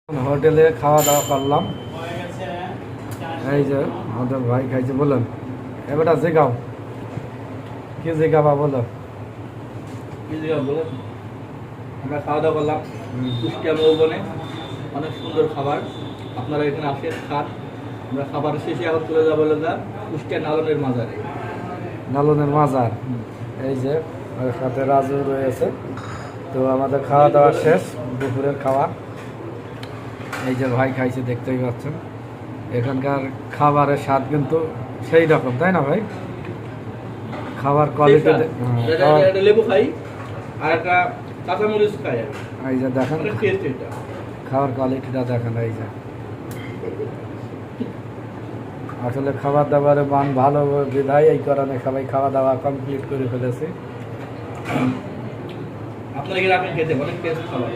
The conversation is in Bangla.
হোটেলে খাওয়া দাওয়া করলাম। এই যে আমাদের ভাই খাইছে, বললেন এবারটা জেগাও কি জেগাবা বলো। আমরা খাওয়া দাওয়া করলাম কুষ্টিয়া মৌবনে, অনেক সুন্দর খাবার। আপনারা এখানে আসেন, খান। আমরা খাবার শেষে এখন চলে যাবো কুষ্টিয়া নালনের মাজারে। নালনের মাজার, এই যে ওর সাথে রাজু রয়েছে। তো আমাদের খাওয়া দাওয়া শেষ, দুপুরের খাওয়া। এই যে ভাই খাইছে, দেখতেই পাচ্ছেন। এখানকার খাবারের স্বাদ কিন্তু সেই রকম, তাই না ভাই? খাবার কোয়ালিটি একটা লেবু খাই আর একটা কাঁচামরিচ খাই। এই যে দেখেন অনেক টেস্ট এটা। খাবার কোয়ালিটিটা দেখেন। এই যে আসলে খাবার দাবারের মান ভালো বিধায় এই কারণে সবাই খাওয়া দাওয়া কমপ্লিট করে ফেলেছে। আপনারা কি রাখেন খেতে, অনেক টেস্ট খাবার।